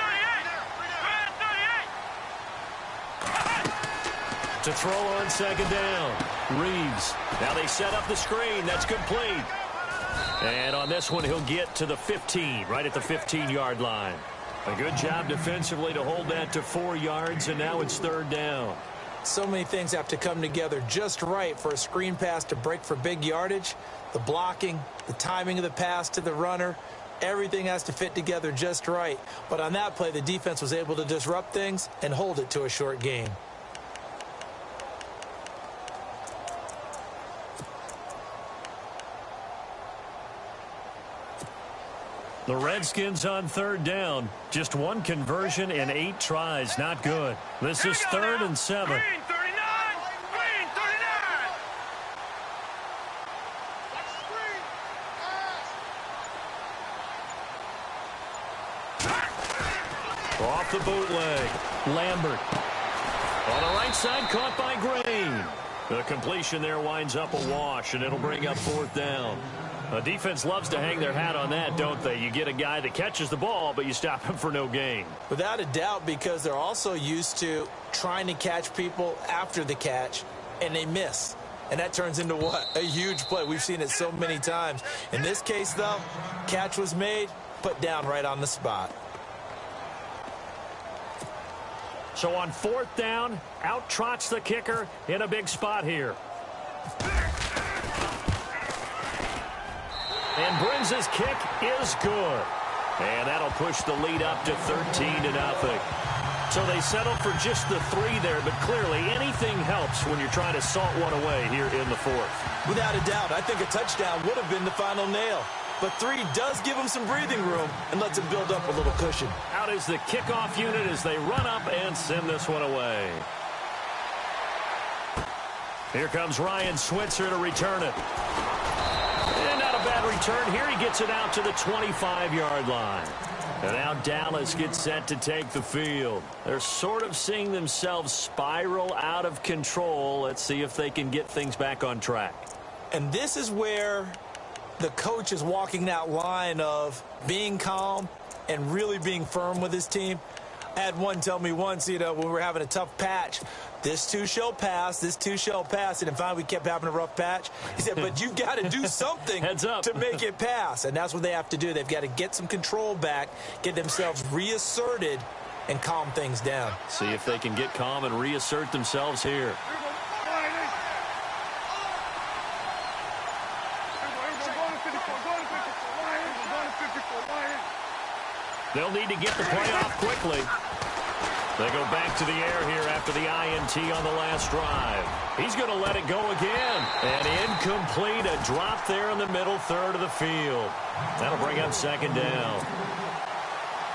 38! To throw on 2nd down. Reeves. Now they set up the screen. That's complete. And on this one, he'll get to the 15, right at the 15-yard line. A good job defensively to hold that to 4 yards, and now it's 3rd down. So many things have to come together just right for a screen pass to break for big yardage. The blocking, the timing of the pass to the runner, everything has to fit together just right. But on that play, the defense was able to disrupt things and hold it to a short gain. The Redskins on third down. Just one conversion in 8 tries. Not good. This is 3rd and 7. Green 39! Green 39! Off the bootleg. Lambert. On the right side, caught by Green. The completion there winds up a wash, and it'll bring up 4th down. The defense loves to hang their hat on that, don't they? You get a guy that catches the ball, but you stop him for no gain. Without a doubt, because they're also used to trying to catch people after the catch, and they miss. And that turns into what? A huge play. We've seen it so many times. In this case, though, catch was made, put down right on the spot. So on 4th down, out trots the kicker in a big spot here. And Brins's kick is good. And that'll push the lead up to 13-0. So they settle for just the 3 there, but clearly anything helps when you're trying to salt one away here in the 4th. Without a doubt, I think a touchdown would have been the final nail. But 3 does give them some breathing room and lets them build up a little cushion. Out is the kickoff unit as they run up and send this one away. Here comes Ryan Switzer to return it. And not a bad return here. He gets it out to the 25-yard line. And now Dallas gets set to take the field. They're sort of seeing themselves spiral out of control. Let's see if they can get things back on track. And this is where the coach is walking that line of being calm and really being firm with his team. I had one tell me once, when we were having a tough patch, this too shall pass, this too shall pass. And finally, we kept having a rough patch. He said, but you've got to do something Heads up. to make it pass. And that's what they have to do. They've got to get some control back, get themselves reasserted, and calm things down. See if they can get calm and reassert themselves here. They'll need to get the play off quickly. They go back to the air here after the INT on the last drive. He's going to let it go again. And incomplete, a drop there in the middle third of the field. That'll bring up 2nd down.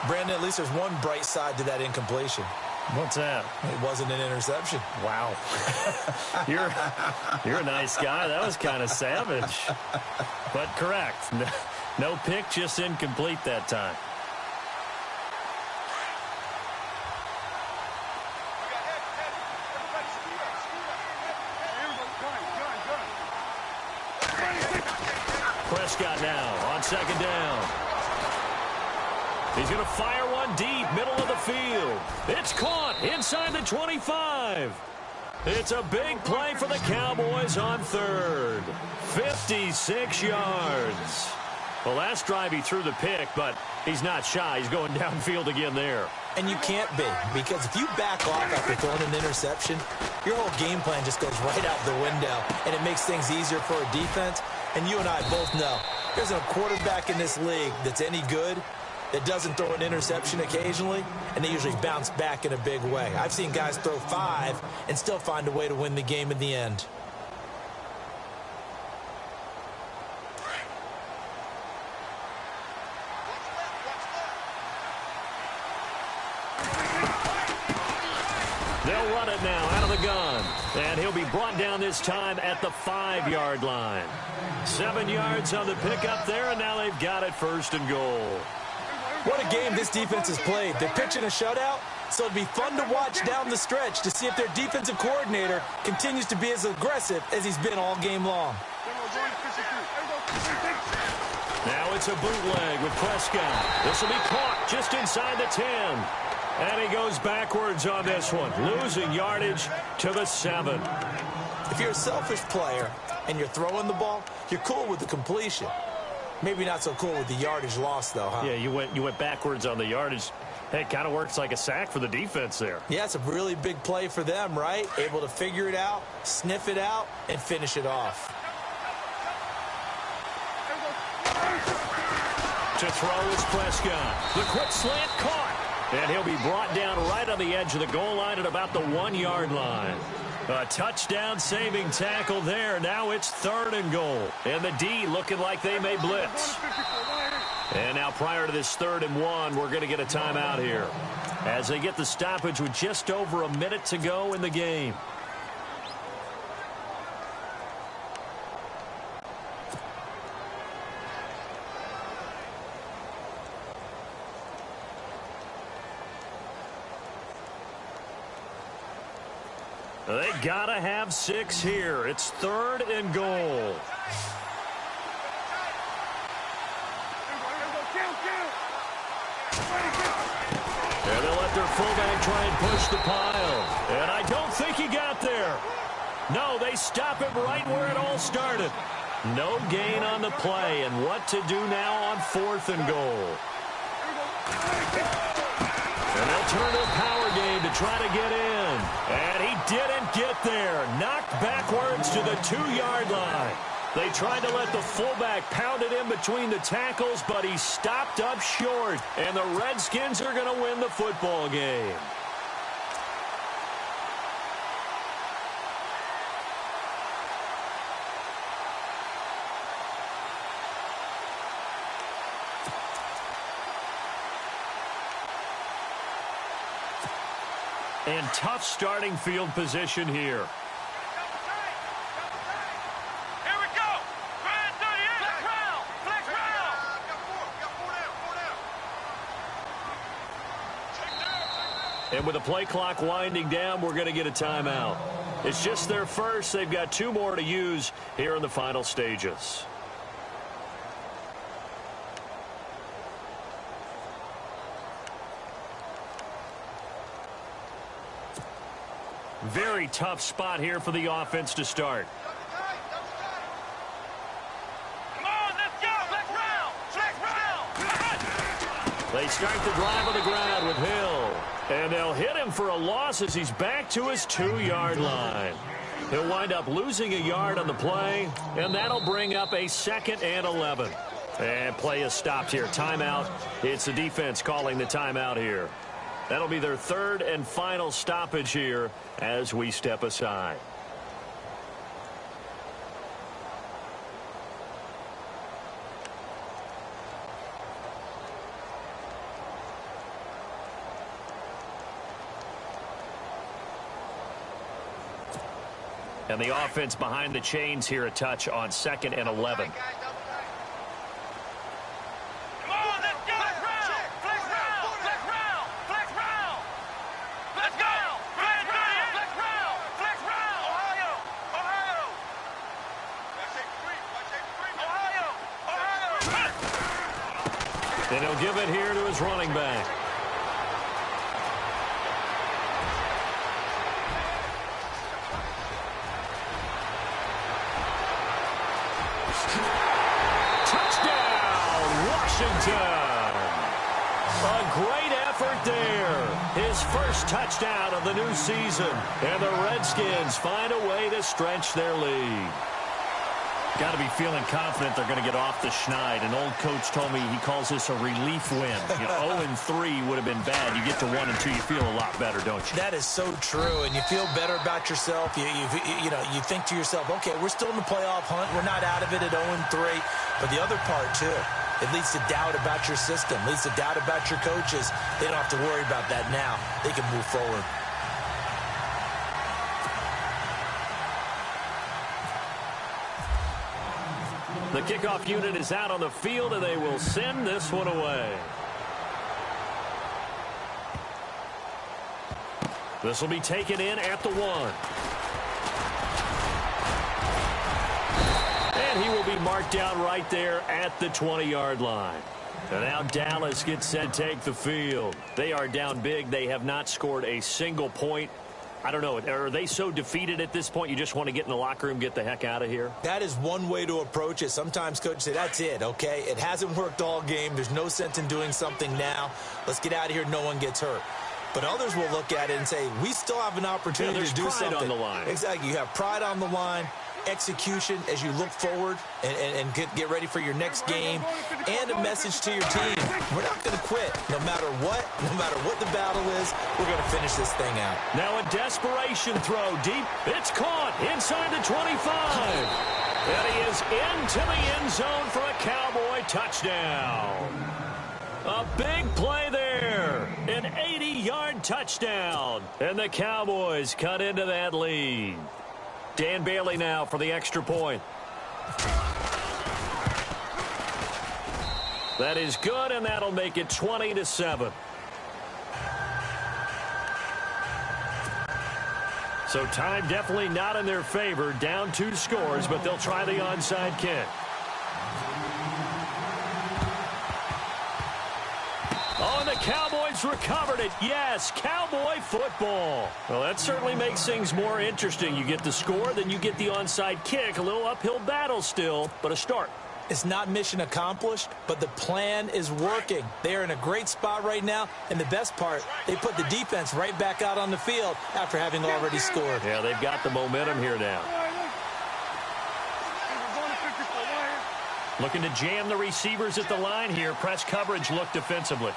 Brandon, at least there's one bright side to that incompletion. What's that? It wasn't an interception. Wow. You're a nice guy. That was kind of savage. But correct. No pick, just incomplete that time. Prescott now on 2nd down. He's going to fire one deep, middle of the field. It's caught inside the 25. It's a big play for the Cowboys on 3rd. 56 yards. The last drive he threw the pick, but he's not shy. He's going downfield again there. And you can't be, because if you back off after throwing an interception, your whole game plan just goes right out the window, and it makes things easier for a defense. And you and I both know there's a quarterback in this league that's any good that doesn't throw an interception occasionally, and they usually bounce back in a big way. I've seen guys throw 5 and still find a way to win the game in the end. They'll run it now out of the gun. And he'll be brought down this time at the 5-yard line. 7 yards on the pickup there, and now they've got it 1st and goal. What a game this defense has played. They're pitching a shutout, so it'll be fun to watch down the stretch to see if their defensive coordinator continues to be as aggressive as he's been all game long. Now it's a bootleg with Prescott. This will be caught just inside the 10. And he goes backwards on this one, losing yardage to the 7. If you're a selfish player and you're throwing the ball, you're cool with the completion. Maybe not so cool with the yardage loss, though, huh? Yeah, you went backwards on the yardage. Hey, it kind of works like a sack for the defense there. Yeah, it's a really big play for them, right? Able to figure it out, sniff it out, and finish it off. To throw is Prescott. The quick slant caught. And he'll be brought down right on the edge of the goal line at about the 1-yard line. A touchdown saving tackle there. Now it's 3rd and goal. And the D looking like they may blitz. And now prior to this 3rd and 1, we're going to get a timeout here as they get the stoppage with just over a minute to go in the game. They gotta have 6 here. It's 3rd and goal. And they'll let their fullback try and push the pile. And I don't think he got there. No, they stop him right where it all started. No gain on the play. And what to do now on 4th and goal. And they'll turn to a power game to try to get in. And he didn't get there. Knocked backwards to the 2-yard line. They tried to let the fullback pound it in between the tackles, but he stopped up short. And the Redskins are going to win the football game. And tough starting field position here. Here we go. Grind through the end. Flex round. Flex round. And with the play clock winding down, we're going to get a timeout. It's just their first. They've got 2 more to use here in the final stages. Very tough spot here for the offense to start. Come on, let's go. Flex round. Flex round. They start the drive on the ground with Hill. And they'll hit him for a loss as he's back to his 2-yard line. He'll wind up losing a yard on the play, and that'll bring up a 2nd and 11. And play is stopped here. Timeout. It's the defense calling the timeout here. That'll be their 3rd and final stoppage here as we step aside. And the offense behind the chains here a touch on 2nd and 11. And he'll give it here to his running back. Touchdown, Washington. A great effort there. His first touchdown of the new season. And the Redskins find a way to stretch their lead. Got to be feeling confident they're going to get off the schneid. An old coach told me he calls this a relief win. 0-3 would have been bad. You get to 1 and 2, you feel a lot better, don't you? That is so true, and you feel better about yourself. You think to yourself, okay, we're still in the playoff hunt. We're not out of it at 0-3. But the other part, too, it leads to doubt about your system, leads to doubt about your coaches. They don't have to worry about that now. They can move forward. The kickoff unit is out on the field, and they will send this one away. This will be taken in at the 1. And he will be marked down right there at the 20-yard line. And now Dallas gets set to take the field. They are down big. They have not scored a single point. I don't know. Are they so defeated at this point you just want to get in the locker room, get the heck out of here? That is one way to approach it. Sometimes coaches say, that's it, okay? It hasn't worked all game. There's no sense in doing something now. Let's get out of here. No one gets hurt. But others will look at it and say, we still have an opportunity to do something. There's pride on the line. Exactly. You have pride on the line, execution as you look forward and get ready for your next game, and a message to your team. We're not going to quit. No matter what the battle is, we're going to finish this thing out. Now a desperation throw deep. It's caught inside the 25. And he is into the end zone for a Cowboy touchdown. A big play there. An 80-yard touchdown. And the Cowboys cut into that lead. Dan Bailey now for the extra point. That is good, and that'll make it 20-7. So time definitely not in their favor. Down 2 scores, but they'll try the onside kick. Oh, and the Cowboys recovered it. Yes, Cowboy football. Well, that certainly makes things more interesting. You get the score, then you get the onside kick. A little uphill battle still, but a start. It's not mission accomplished, but the plan is working. They are in a great spot right now, and the best part, they put the defense right back out on the field after having already scored. Yeah, they've got the momentum here now. Looking to jam the receivers at the line here. Press coverage look defensively.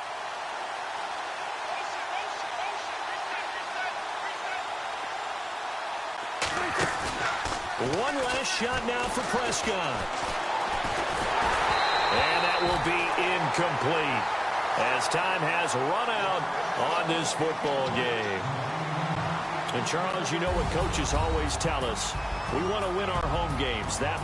One last shot now for Prescott. And that will be incomplete as time has run out on this football game. And, Charles, you know what coaches always tell us. We want to win our home games. That